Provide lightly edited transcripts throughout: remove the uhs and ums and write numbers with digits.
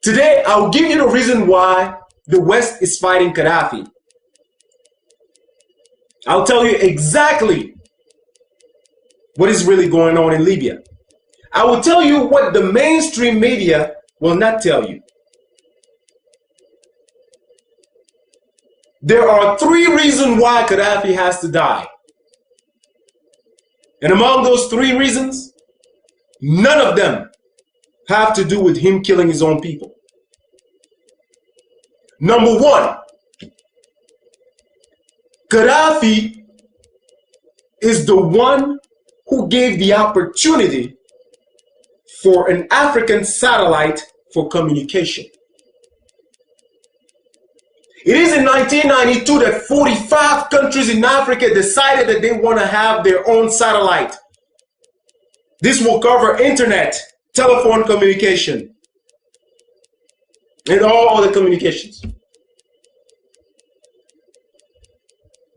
Today, I'll give you the reason why the West is fighting Gaddafi. I'll tell you exactly what is really going on in Libya. I will tell you what the mainstream media will not tell you. There are 3 reasons why Gaddafi has to die. And among those 3 reasons, none of them have to do with him killing his own people. Number 1, Gaddafi is the one who gave the opportunity for an African satellite for communication. It is in 1992 that 45 countries in Africa decided that they want to have their own satellite. This will cover internet, telephone communication, and all other communications.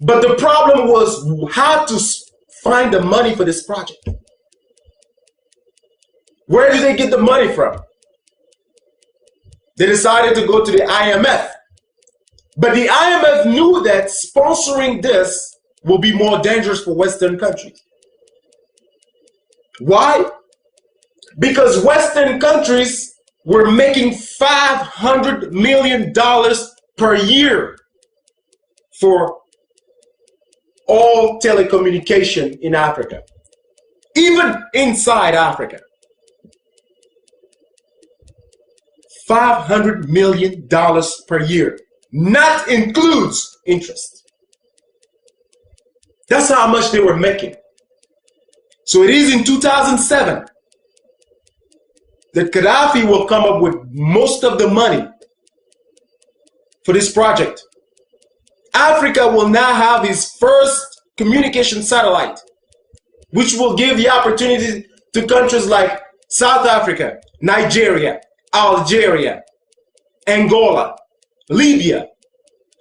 But the problem was how to find the money for this project. Where did they get the money from? They decided to go to the IMF. But the IMF knew that sponsoring this will be more dangerous for Western countries. Why? Because Western countries were making $500 million per year for all telecommunication in Africa, even inside Africa. $500 million per year. Not includes interest. That's how much they were making. So it is in 2007 that Gaddafi will come up with most of the money for this project. Africa will now have its first communication satellite, which will give the opportunity to countries like South Africa, Nigeria, Algeria, Angola, Libya,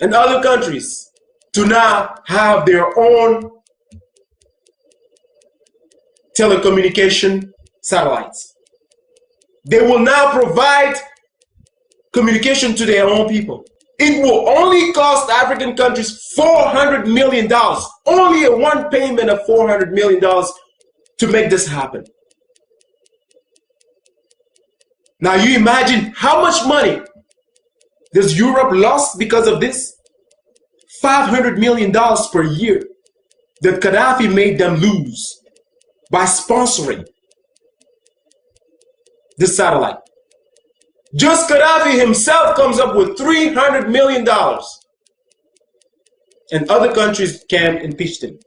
and other countries to now have their own telecommunication satellites. They will now provide communication to their own people. It will only cost African countries $400 million, only a one payment of $400 million to make this happen. Now you imagine how much money does Europe lost because of this? $500 million per year that Gaddafi made them lose by sponsoring this satellite. Just Gaddafi himself comes up with $300 million, and other countries can impeach him.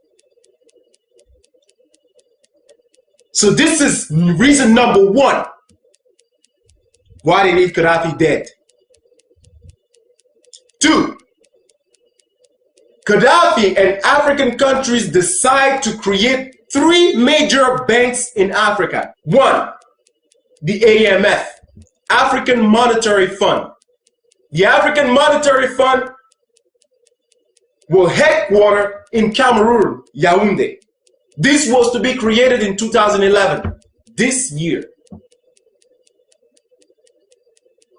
So this is reason number 1 why they need Gaddafi dead. 2, Gaddafi and African countries decide to create 3 major banks in Africa. 1, the AMF, African Monetary Fund. The African Monetary Fund will headquarter in Cameroon, Yaoundé. This was to be created in 2011, this year.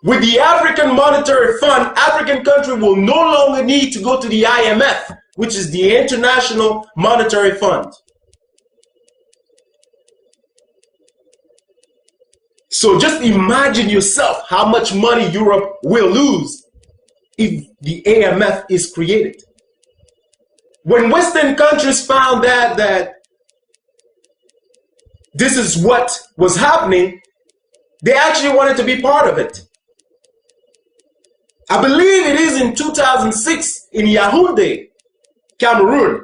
With the African Monetary Fund, African countries will no longer need to go to the IMF, which is the International Monetary Fund. So just imagine yourself how much money Europe will lose if the AMF is created. When Western countries found out that this is what was happening, they actually wanted to be part of it. I believe it is in 2006 in Yaoundé, Cameroon,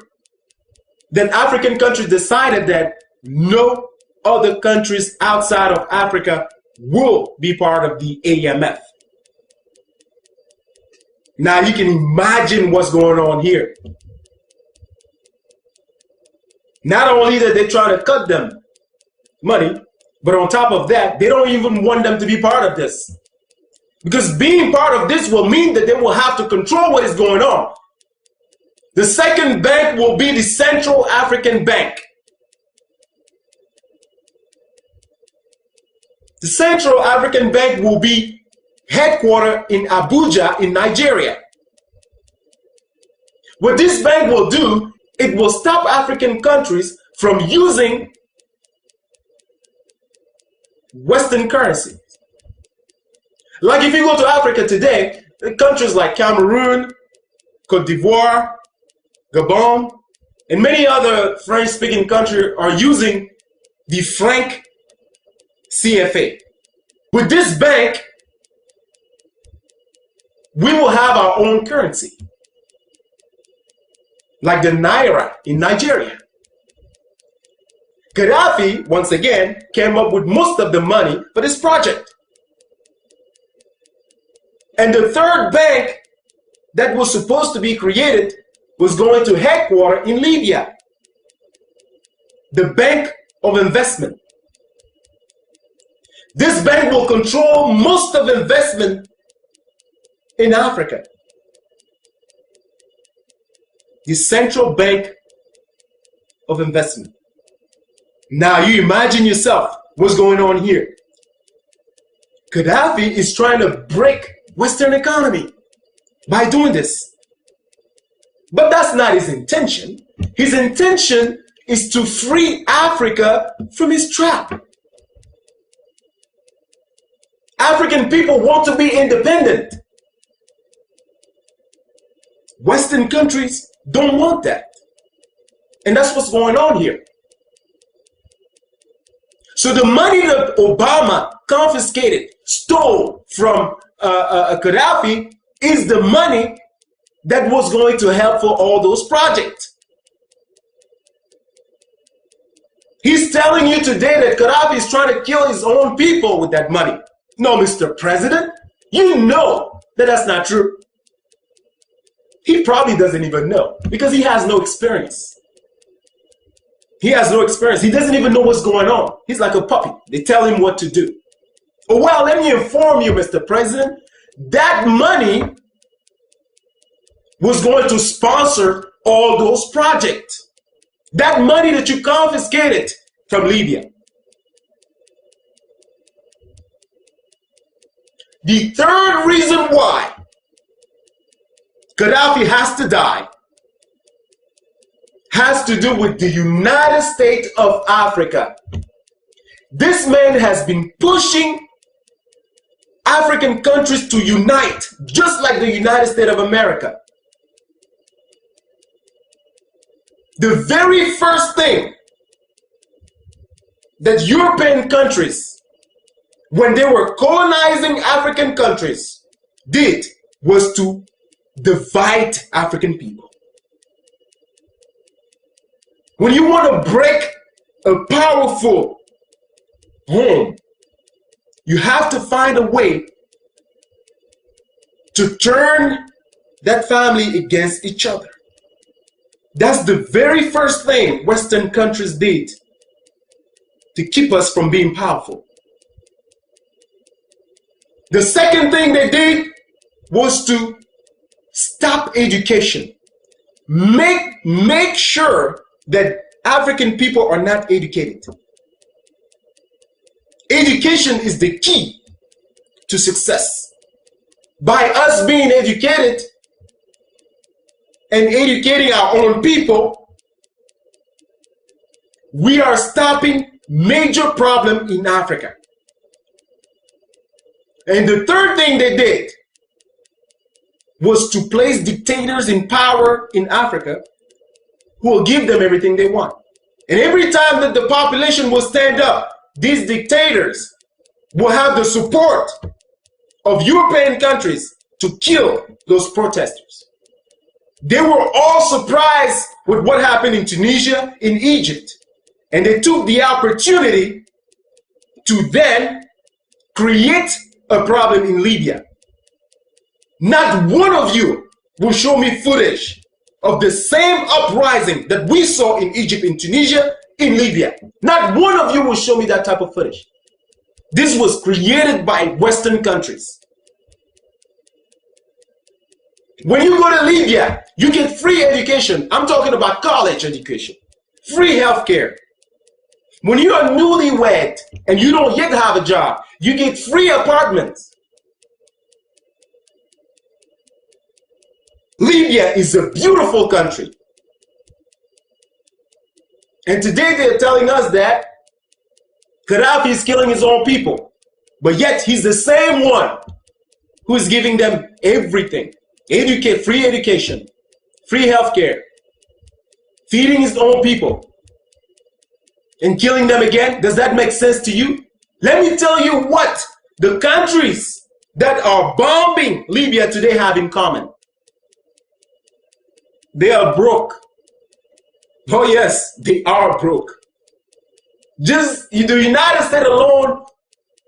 that African countries decided that no other countries outside of Africa will be part of the AMF. Now you can imagine what's going on here. Not only that they're trying to cut them money, but on top of that, they don't even want them to be part of this. Because being part of this will mean that they will have to control what is going on. The second bank will be the Central African Bank. The Central African Bank will be headquartered in Abuja in Nigeria. What this bank will do, it will stop African countries from using Western currency. Like if you go to Africa today, countries like Cameroon, Cote d'Ivoire, Gabon, and many other French-speaking countries are using the franc CFA. With this bank, we will have our own currency, like the Naira in Nigeria. Gaddafi, once again, came up with most of the money for this project. And the third bank that was supposed to be created was going to headquarter in Libya, the Bank of Investment. This bank will control most of investment in Africa. The Central Bank of Investment. Now you imagine yourself what's going on here. Gaddafi is trying to break Western economy by doing this. But that's not his intention. His intention is to free Africa from his trap. African people want to be independent. Western countries don't want that. And that's what's going on here. So the money that Obama confiscated, stole from Gaddafi is the money that was going to help for all those projects. He's telling you today that Gaddafi is trying to kill his own people with that money. No, Mr. President, you know that that's not true. He probably doesn't even know because he has no experience. He has no experience. He doesn't even know what's going on. He's like a puppy. They tell him what to do. Oh, well, let me inform you, Mr. President, that money was going to sponsor all those projects. That money that you confiscated from Libya. The third reason why Gaddafi has to die has to do with the United States of Africa. This man has been pushing African countries to unite, just like the United States of America. The very first thing that European countries, when they were colonizing African countries, did was to divide African people. When you want to break a powerful home, you have to find a way to turn that family against each other. That's the very first thing Western countries did to keep us from being powerful. The second thing they did was to stop education. Make sure that African people are not educated. Education is the key to success. By us being educated and educating our own people, we are stopping major problems in Africa. And the third thing they did was to place dictators in power in Africa who will give them everything they want. And every time that the population will stand up, these dictators will have the support of European countries to kill those protesters. They were all surprised with what happened in Tunisia, in Egypt. And they took the opportunity to then create a problem in Libya. Not one of you will show me footage of the same uprising that we saw in Egypt, in Tunisia, in Libya. Not one of you will show me that type of footage. This was created by Western countries. When you go to Libya, you get free education. I'm talking about college education, free healthcare. When you are newlywed and you don't yet have a job, you get free apartments. Libya is a beautiful country. And today they're telling us that Gaddafi is killing his own people. But yet he's the same one who is giving them everything. Free education, free healthcare, feeding his own people, and killing them again. Does that make sense to you? Let me tell you what the countries that are bombing Libya today have in common. They are broke. Oh yes, they are broke. Just the United States alone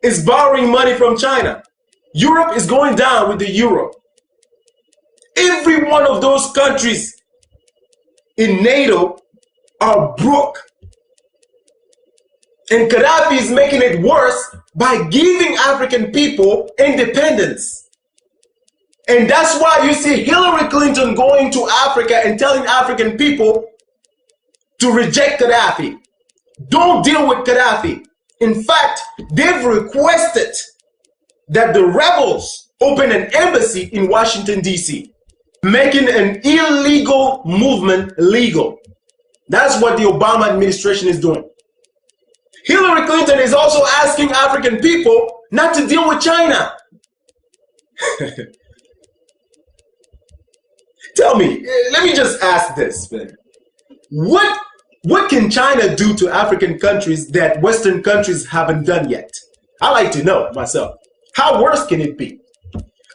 is borrowing money from China. Europe is going down with the euro. Every one of those countries in NATO are broke. And Gaddafi is making it worse by giving African people independence. And that's why you see Hillary Clinton going to Africa and telling African people to reject Gaddafi. Don't deal with Gaddafi. In fact, they've requested that the rebels open an embassy in Washington, D.C., making an illegal movement legal. That's what the Obama administration is doing. Hillary Clinton is also asking African people not to deal with China. Tell me, let me just ask this, man. What can China do to African countries that Western countries haven't done yet? I like to know myself. How worse can it be?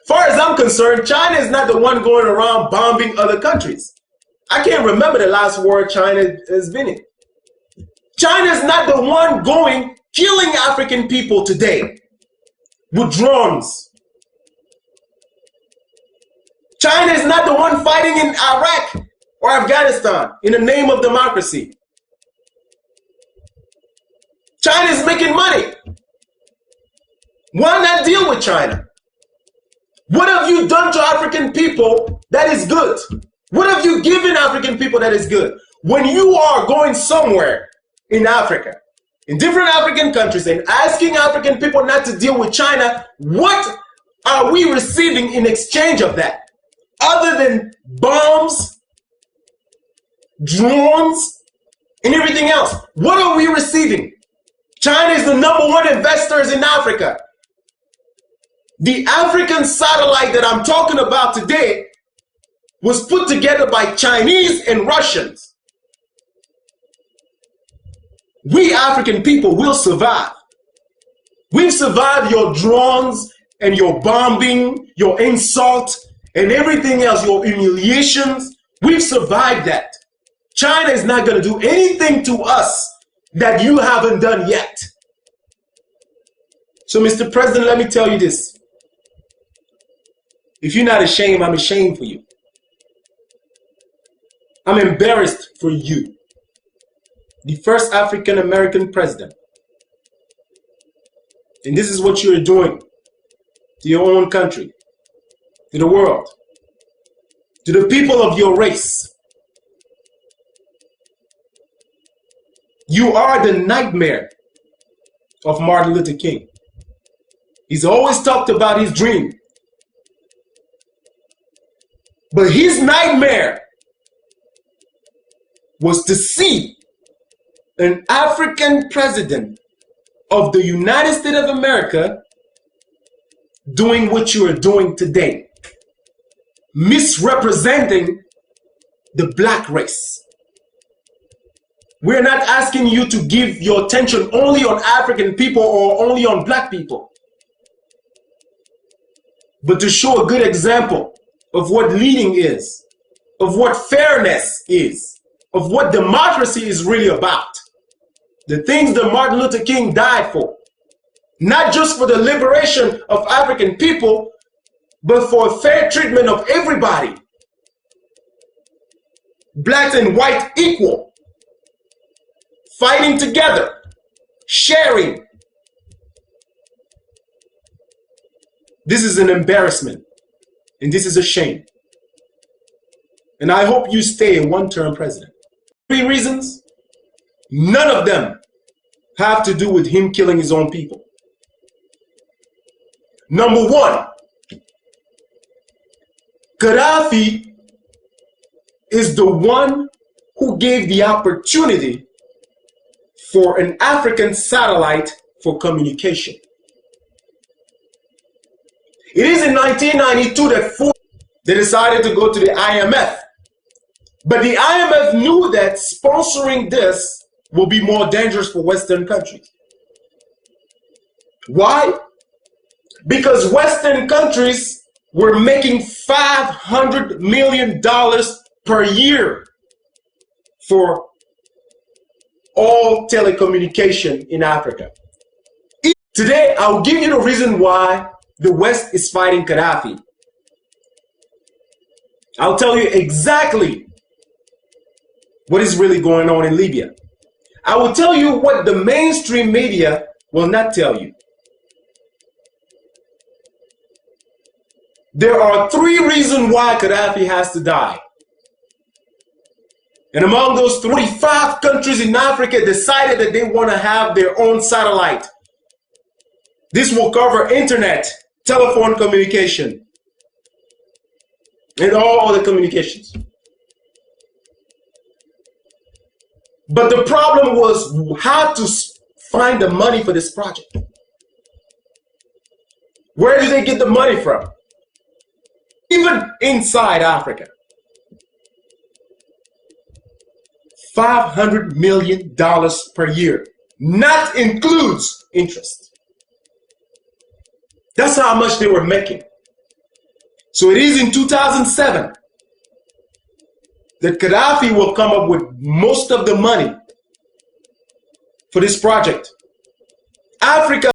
Far as I'm concerned, China is not the one going around bombing other countries. I can't remember the last war China has been in. China is not the one going killing African people today with drones. China is not the one fighting in Iraq or Afghanistan in the name of democracy. China is making money. Why not deal with China? What have you done to African people that is good? What have you given African people that is good? When you are going somewhere in Africa, in different African countries, and asking African people not to deal with China, what are we receiving in exchange of that? Other than bombs, drones, and everything else. What are we receiving? China is the #1 investors in Africa. The African satellite that I'm talking about today was put together by Chinese and Russians. We African people will survive. We've survived your drones and your bombing, your insult, and everything else, your humiliations. We've survived that. China is not going to do anything to us that you haven't done yet. So, Mr. President, let me tell you this. If you're not ashamed, I'm ashamed for you. I'm embarrassed for you. The first African American president. And this is what you're doing to your own country, to the world, to the people of your race. You are the nightmare of Martin Luther King. He's always talked about his dream. But his nightmare was to see an African president of the United States of America doing what you are doing today, misrepresenting the black race. We're not asking you to give your attention only on African people or only on black people, but to show a good example of what leading is, of what fairness is, of what democracy is really about. The things that Martin Luther King died for. Not just for the liberation of African people, but for fair treatment of everybody. Blacks and white equal. Fighting together. Sharing. This is an embarrassment. And this is a shame. And I hope you stay a one-term president. 3 reasons. None of them have to do with him killing his own people. Number 1, Gaddafi is the one who gave the opportunity for an African satellite for communication. It is in 1992 that they decided to go to the IMF. But the IMF knew that sponsoring this will be more dangerous for Western countries. Why? Because Western countries were making $500 million per year for all telecommunication in Africa. Today, I'll give you the reason why the West is fighting Gaddafi. I'll tell you exactly what is really going on in Libya. I will tell you what the mainstream media will not tell you. There are 3 reasons why Gaddafi has to die. And among those 35 countries in Africa decided that they want to have their own satellite. This will cover internet, telephone communication, and all other communications. But the problem was how to find the money for this project. Where do they get the money from? Even inside Africa. $500 million per year. Not includes interest. That's how much they were making. So it is in 2007 that Gaddafi will come up with most of the money for this project. Africa